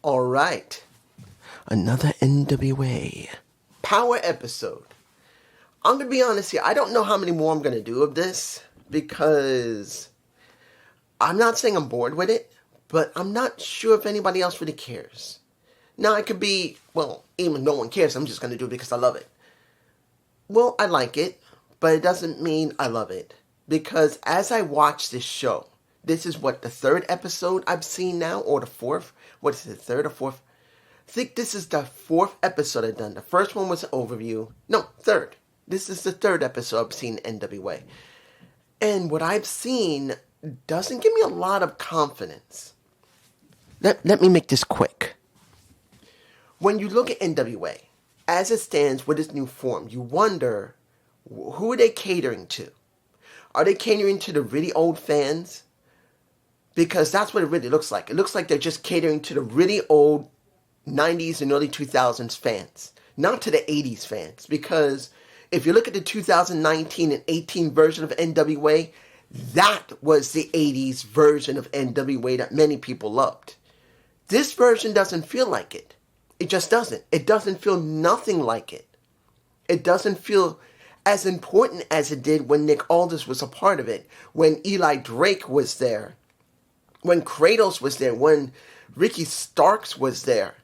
All right. Another NWA Powerrr episode. I'm going to be honest here. I don't know how many more I'm going to do of this because I'm not saying I'm bored with it, but I'm not sure if anybody else really cares. Now, I could be, even if no one cares, I'm just going to do it because I love it. Well, I like it, but it doesn't mean I love it. Because as I watch this show, this is what, the third episode I've seen now, or the fourth? What is it, third or fourth? I think this is the fourth episode I've done. The first one was an overview. No, third. This is the third episode I've seen NWA. And what I've seen doesn't give me a lot of confidence. Let me make this quick. When you look at NWA, as it stands with its new form, you wonder, who are they catering to? Are they catering to the really old fans? Because that's what it really looks like. It looks like they're just catering to the really old 90s and early 2000s fans. Not to the 80s fans. Because if you look at the 2019 and 18 version of NWA, that was the 80s version of NWA that many people loved. This version doesn't feel like it. It just doesn't. It doesn't feel nothing like it. It doesn't feel as important as it did when Nick Aldis was a part of it, when Eli Drake was there, when Kratos was there, when Ricky Starks was there,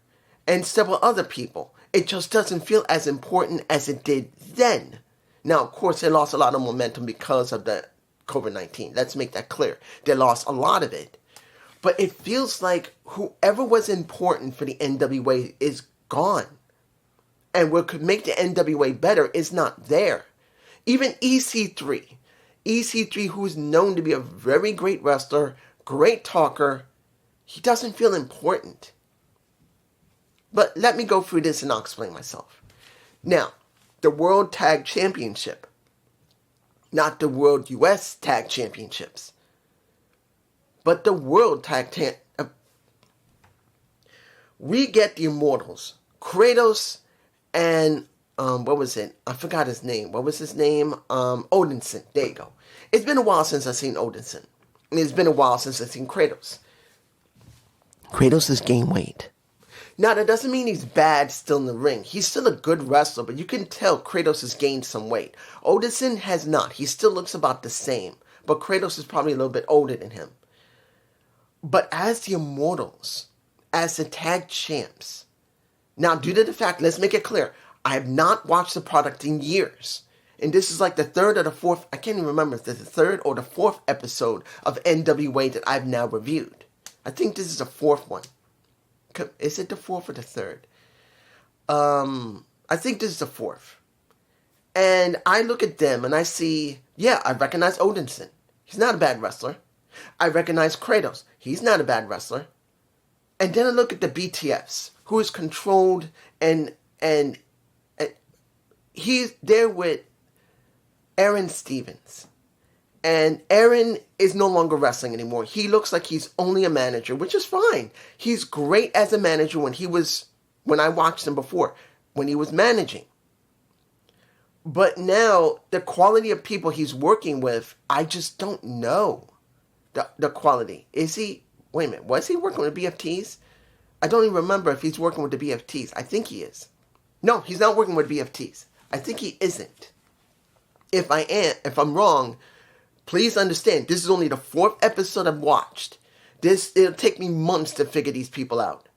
and several other people. It just doesn't feel as important as it did then. Now, of course, they lost a lot of momentum because of the COVID-19. Let's make that clear. They lost a lot of it. But it feels like whoever was important for the NWA is gone. And what could make the NWA better is not there. Even EC3. EC3, who is known to be a very great wrestler, great talker, he doesn't feel important. But let me go through this and I'll explain myself. Now, the World Tag Championship. Not the World US Tag Championships. But the World Tag we get the Immortals. Kratos and, what was it? I forgot his name. What was his name? Odinson. There you go. It's been a while since I've seen Odinson. And it's been a while since I've seen Kratos. Kratos has gained weight. Now, that doesn't mean he's bad still in the ring. He's still a good wrestler, but you can tell Kratos has gained some weight. Odinson has not. He still looks about the same. But Kratos is probably a little bit older than him. But as the Immortals, as the tag champs, now due to the fact, let's make it clear, I have not watched the product in years. And this is like the third or the fourth, I can't even remember if it's the third or the fourth episode of NWA that I've now reviewed. I think this is the fourth one. Is it the fourth or the third? I think this is the fourth. And I look at them and I see, I recognize Odinson. He's not a bad wrestler. I recognize Kratos. He's not a bad wrestler. And then I look at the BTFs, who is controlled and he's there with Aaron Stevens. And Aaron is no longer wrestling anymore. He looks like he's only a manager, which is fine. He's great as a manager when I watched him before, when he was managing. But now, the quality of people he's working with, I just don't know the quality. Was he working with BFTs? I don't even remember if he's working with the BFTs. I think he is. No, he's not working with BFTs. I think he isn't. If I'm wrong, please understand, this is only the fourth episode I've watched. It'll take me months to figure these people out.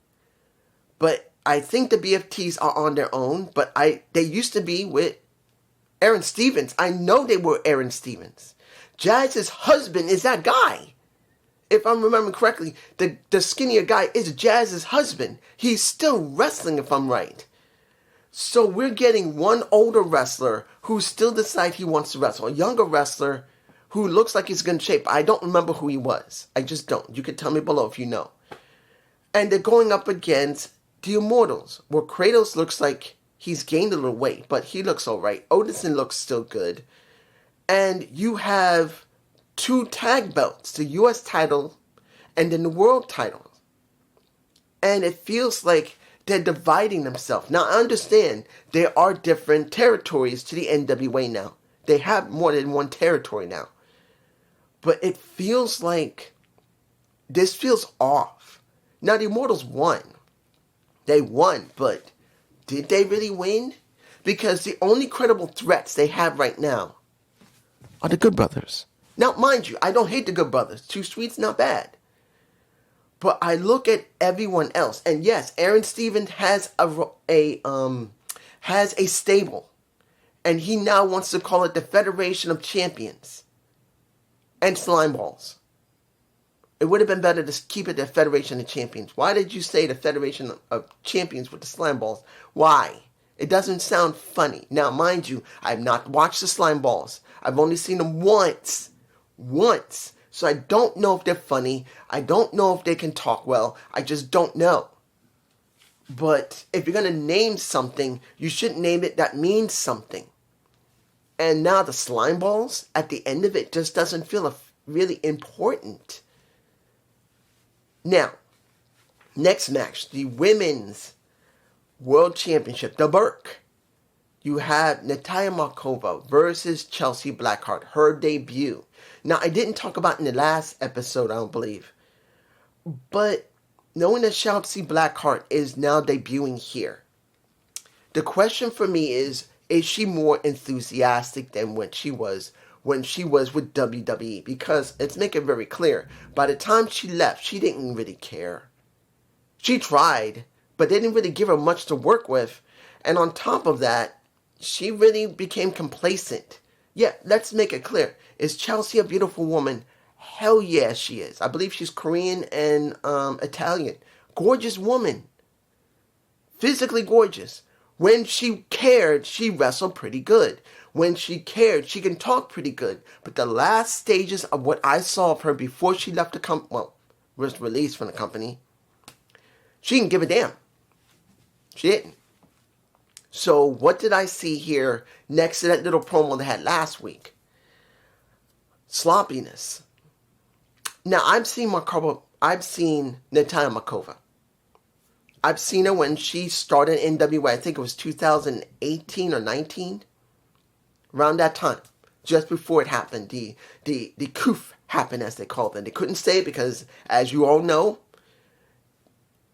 But I think the BFTs are on their own, but they used to be with Aaron Stevens. I know they were Aaron Stevens. Jazz's husband is that guy. If I'm remembering correctly, the skinnier guy is Jazz's husband. He's still wrestling, if I'm right. So we're getting one older wrestler who still decides he wants to wrestle. A younger wrestler who looks like he's in shape. I don't remember who he was. I just don't. You can tell me below if you know. And they're going up against the Immortals, where Kratos looks like he's gained a little weight, but he looks alright. Odinson looks still good. And you have 2 tag belts, the US title and then the world title. And it feels like they're dividing themselves. Now, I understand there are different territories to the NWA now. They have more than one territory now. But it feels like this feels off. Now, the Immortals won. They won, but did they really win? Because the only credible threats they have right now are the Good Brothers. Now, mind you, I don't hate the Good Brothers. Too Sweet's not bad. But I look at everyone else, and yes, Aaron Stevens has a stable, and he now wants to call it the Federation of Champions and Slime Balls. It would have been better to keep it the Federation of Champions. Why did you say the Federation of Champions with the Slime Balls? Why? It doesn't sound funny. Now, mind you, I have not watched the Slime Balls. I've only seen them once. Once. So I don't know if they're funny. I don't know if they can talk well. I just don't know. But if you're going to name something, you should name it that means something. And now the Slime Balls, at the end of it, just doesn't feel really important. Now, next match, the Women's World Championship, the Burke. You have Natalia Markova versus Chelsea Blackheart, her debut. Now, I didn't talk about in the last episode, I don't believe. But knowing that Chelsea Blackheart is now debuting here, the question for me is she more enthusiastic than when she was with WWE? Because let's make it very clear, by the time she left, she didn't really care. She tried, but they didn't really give her much to work with. And on top of that, she really became complacent. Yeah, let's make it clear. Is Chelsea a beautiful woman? Hell yeah, she is. I believe she's Korean and Italian. Gorgeous woman. Physically gorgeous. When she cared, she wrestled pretty good. When she cared, she can talk pretty good. But the last stages of what I saw of her before she left the company, well, was released from the company, she didn't give a damn. She didn't. So what did I see here next to that little promo they had last week? Sloppiness. Now, I've seen Natalia Markova. I've seen her when she started NWA. I think it was 2018 or 19. Around that time. Just before it happened. The coup happened, as they called it. They couldn't say it because, as you all know,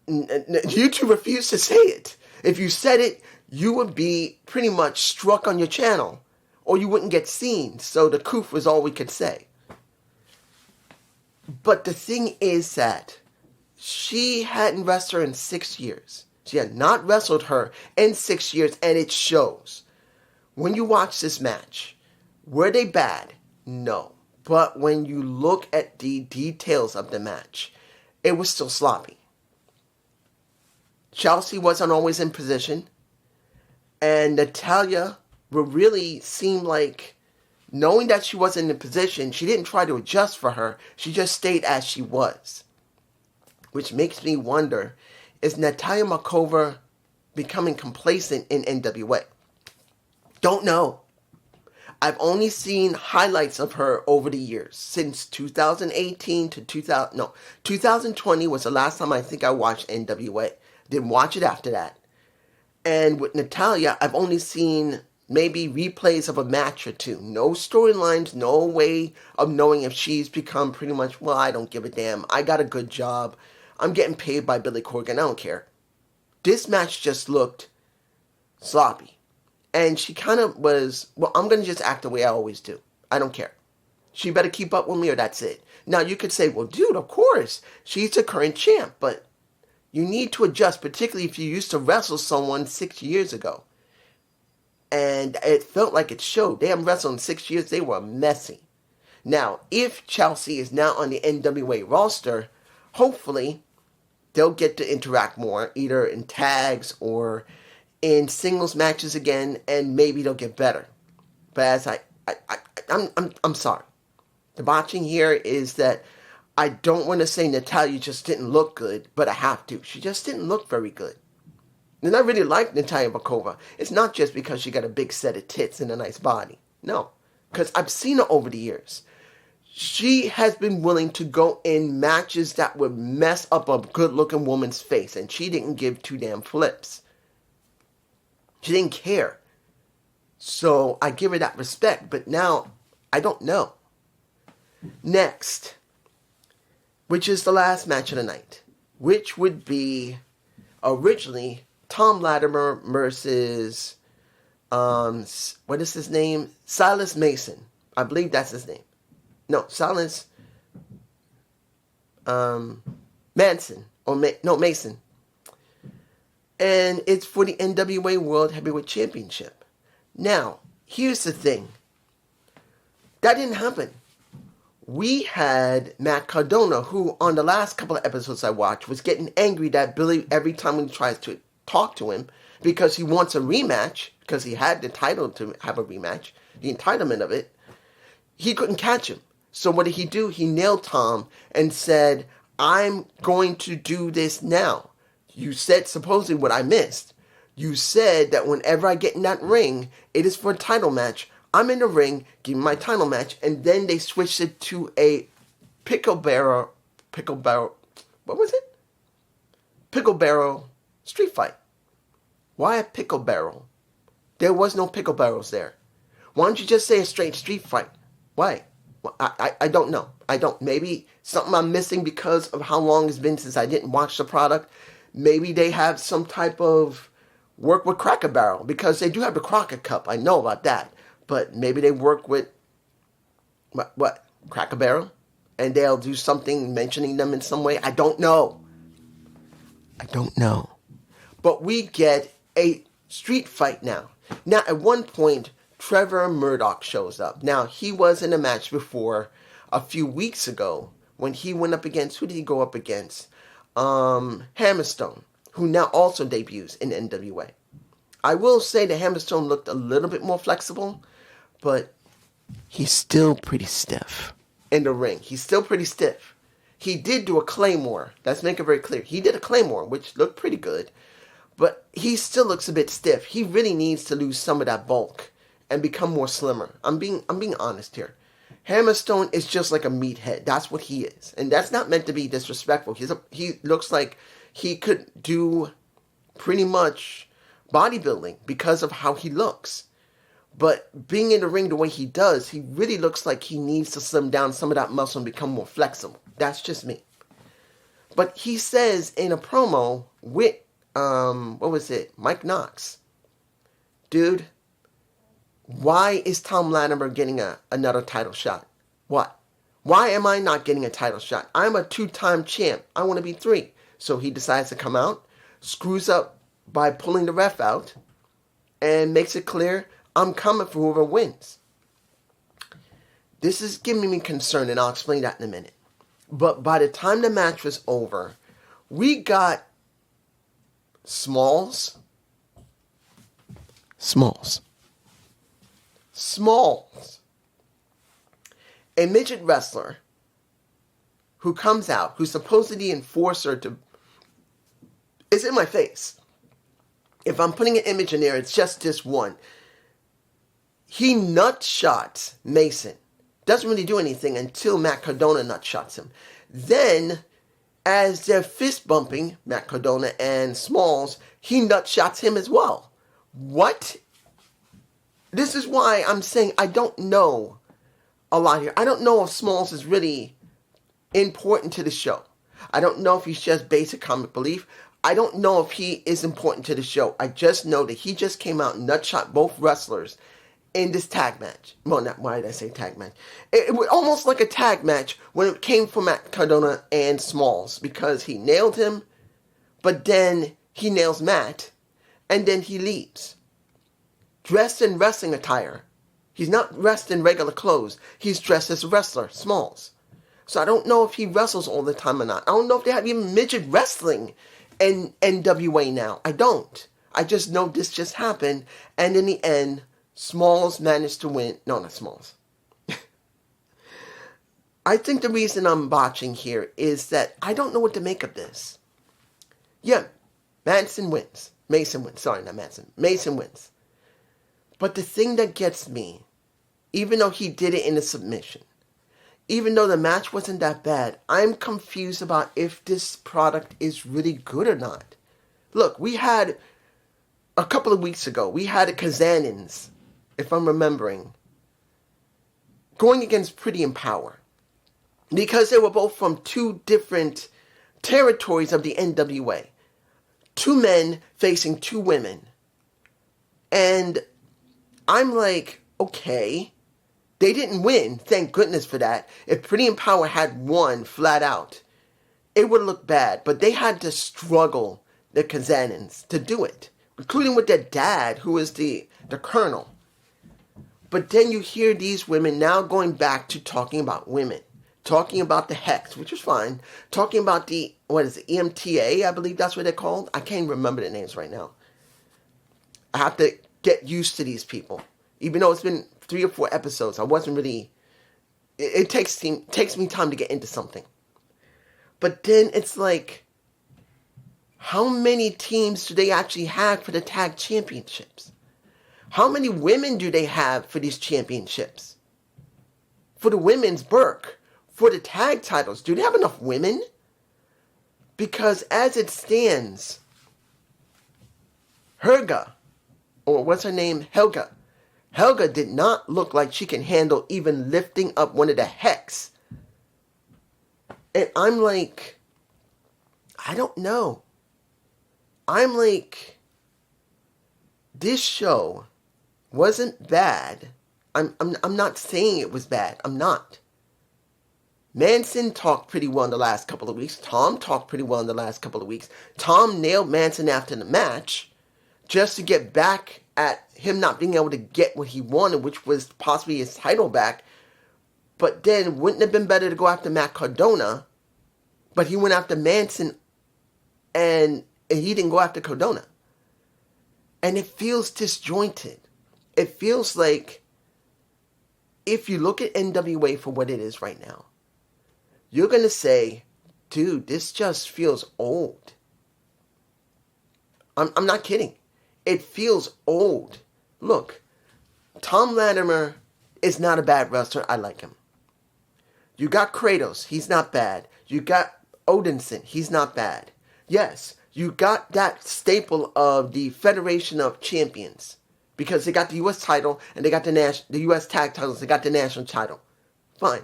YouTube refused to say it. If you said it, you would be pretty much struck on your channel. Or you wouldn't get seen. So the coup was all we could say. But the thing is that she hadn't wrestled her in 6 years. She had not wrestled her in 6 years, and it shows. When you watch this match, were they bad? No. But when you look at the details of the match, it was still sloppy. Chelsea wasn't always in position, and Natalia would really seem like, knowing that she wasn't in position, she didn't try to adjust for her. She just stayed as she was. Which makes me wonder, is Natalia Markova becoming complacent in NWA? Don't know. I've only seen highlights of her over the years. Since 2018 to 2020 was the last time I think I watched NWA. Didn't watch it after that. And with Natalia, I've only seen maybe replays of a match or two. No storylines, no way of knowing if she's become pretty much, well, I don't give a damn. I got a good job. I'm getting paid by Billy Corgan. I don't care. This match just looked sloppy. And she kind of was, well, I'm going to just act the way I always do. I don't care. She better keep up with me or that's it. Now, you could say, well, dude, of course. She's the current champ. But you need to adjust, particularly if you used to wrestle someone 6 years ago. And it felt like it showed. They haven't wrestled in 6 years. They were messy. Now, if Chelsea is now on the NWA roster, hopefully they'll get to interact more, either in tags or in singles matches again, and maybe they'll get better. But as I'm sorry. The botching here is that I don't want to say Natalia just didn't look good, but I have to. She just didn't look very good. And I really like Natalia Markova. It's not just because she got a big set of tits and a nice body. No. Because I've seen her over the years. She has been willing to go in matches that would mess up a good-looking woman's face. And she didn't give two damn flips. She didn't care. So I give her that respect. But now, I don't know. Next. Which is the last match of the night. Which would be originally Tom Latimer versus what is his name? Silas Mason. I believe that's his name. No, Silas Manson or Mason. And it's for the NWA World Heavyweight Championship. Now, here's the thing. That didn't happen. We had Matt Cardona, who on the last couple of episodes I watched was getting angry that Billy, every time when he tries to talk to him, because he wants a rematch, because he had the title to have a rematch, the entitlement of it, he couldn't catch him. So what did he do? He nailed Tom and said, I'm going to do this now. You said supposedly what I missed. You said that whenever I get in that ring, it is for a title match. I'm in the ring, give me my title match, and then they switched it to a pickle barrel, what was it? Pickle barrel street fight. Why a pickle barrel? There was no pickle barrels there. Why don't you just say a straight street fight? Why? Well, I don't know. Maybe something I'm missing because of how long it's been since I didn't watch the product. Maybe they have some type of work with Cracker Barrel, because they do have the Crocker Cup. I know about that. But maybe they work with, what, Cracker Barrel? And they'll do something mentioning them in some way? I don't know. But we get a street fight now. Now, at one point, Trevor Murdoch shows up. Now, he was in a match before a few weeks ago when he went up against, who did he go up against? Hammerstone, who now also debuts in NWA. I will say that Hammerstone looked a little bit more flexible, but he's still pretty stiff in the ring. He's still pretty stiff. He did do a Claymore. Let's make it very clear. He did a Claymore, which looked pretty good, but he still looks a bit stiff. He really needs to lose some of that bulk and become more slimmer. I'm being honest here. Hammerstone is just like a meathead. That's what he is. And that's not meant to be disrespectful. He looks like he could do pretty much bodybuilding because of how he looks. But being in the ring the way he does, he really looks like he needs to slim down some of that muscle and become more flexible. That's just me. But he says in a promo with, Mike Knox, dude, why is Tom Latimer getting another title shot? What? Why am I not getting a title shot? I'm a 2-time champ. I want to be 3. So he decides to come out, screws up by pulling the ref out, and makes it clear, I'm coming for whoever wins. This is giving me concern, and I'll explain that in a minute. But by the time the match was over, we got Smalls, a midget wrestler who comes out, who's supposedly the enforcer to... It's in my face. If I'm putting an image in there, it's just this one. He nutshots Mason. Doesn't really do anything until Matt Cardona nutshots him. Then, as they're fist bumping, Matt Cardona and Smalls, he nutshots him as well. What? This is why I'm saying I don't know a lot here. I don't know if Smalls is really important to the show. I don't know if he's just basic comic belief. I don't know if he is important to the show. I just know that he just came out and nutshot both wrestlers in this tag match. Well, not why did I say tag match? It was almost like a tag match when it came from Matt Cardona and Smalls, because he nailed him, but then he nails Matt, and then he leaves. Dressed in wrestling attire. He's not dressed in regular clothes. He's dressed as a wrestler, Smalls. So I don't know if he wrestles all the time or not. I don't know if they have even midget wrestling in NWA now. I don't. I just know this just happened, and in the end, Smalls managed to win. No, not Smalls. I think the reason I'm botching here is that I don't know what to make of this. Yeah, Mason wins. Sorry, not Manson. Mason wins. But the thing that gets me, even though he did it in a submission, even though the match wasn't that bad, I'm confused about if this product is really good or not. Look, we had, a couple of weeks ago, we had a Kazanins, if I'm remembering, going against Pretty in Power. Because they were both from 2 different territories of the NWA. two men facing two women. And I'm like, okay, they didn't win. Thank goodness for that. If Pretty and Power had won flat out, it would look bad. But they had to struggle, the Kazanins, to do it, including with their dad, who is the colonel. But then you hear these women now going back to talking about women, talking about the Hex, which is fine, talking about the, EMTA, I believe that's what they're called. I can't remember the names right now. I have to get used to these people. Even though it's been 3 or 4 episodes, I wasn't really, it takes me time to get into something. But then it's like, how many teams do they actually have for the tag championships? How many women do they have for these championships? For the women's Burke, for the tag titles, do they have enough women? Because as it stands, Helga, or what's her name? Helga did not look like she can handle even lifting up one of the Hex. And I'm like, I don't know. I'm like, this show wasn't bad. I'm not saying it was bad. I'm not. Manson talked pretty well in the last couple of weeks. Tom talked pretty well in the last couple of weeks. Tom nailed Manson after the match just to get back at him not being able to get what he wanted, which was possibly his title back. But then, wouldn't it have been better to go after Matt Cardona? But he went after Manson, and he didn't go after Cardona. And it feels disjointed. It feels like, if you look at NWA for what it is right now, you're going to say, dude, this just feels old. I'm not kidding. It feels old. Look, Tom Latimer is not a bad wrestler. I like him. You got Kratos. He's not bad. You got Odinson. He's not bad. Yes, you got that staple of the Federation of Champions. Because they got the U.S. title and they got the U.S. tag titles. They got the national title. Fine.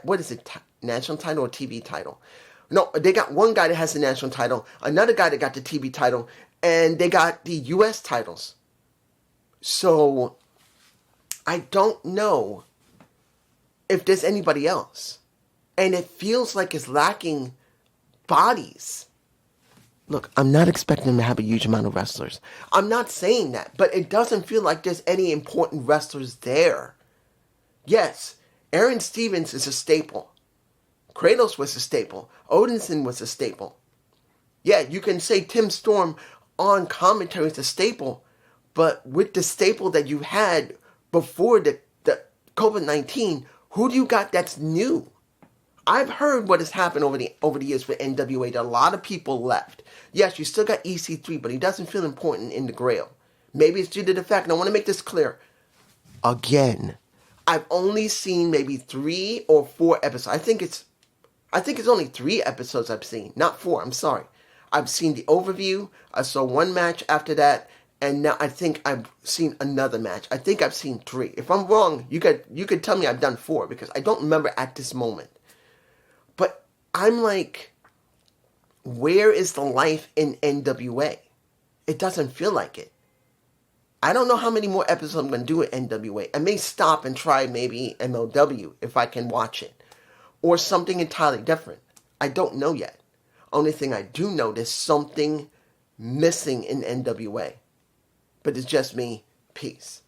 What is it? National title or TV title? No, they got one guy that has the national title, another guy that got the TV title, and they got the U.S. titles. So, I don't know if there's anybody else. And it feels like it's lacking bodies. Look, I'm not expecting them to have a huge amount of wrestlers. I'm not saying that, but it doesn't feel like there's any important wrestlers there. Yes, Aaron Stevens is a staple. Kratos was a staple. Odinson was a staple. Yeah, you can say Tim Storm on commentary is a staple, but with the staple that you had before the COVID-19, who do you got that's new? I've heard what has happened over the years with NWA. That a lot of people left. Yes, you still got EC3, but he doesn't feel important in the Grail. Maybe it's due to the fact, and I want to make this clear. Again, I've only seen maybe 3 or 4 episodes. I think it's only 3 episodes I've seen, not 4. I'm sorry. I've seen the overview. I saw one match after that, and now I think I've seen another match. I think I've seen 3. If I'm wrong, you could tell me I've done 4 because I don't remember at this moment. But I'm like, where is the life in NWA? It doesn't feel like it. I don't know how many more episodes I'm going to do with NWA. I may stop and try maybe MLW if I can watch it. Or something entirely different. I don't know yet. Only thing I do know, there's something missing in NWA. But it's just me. Peace.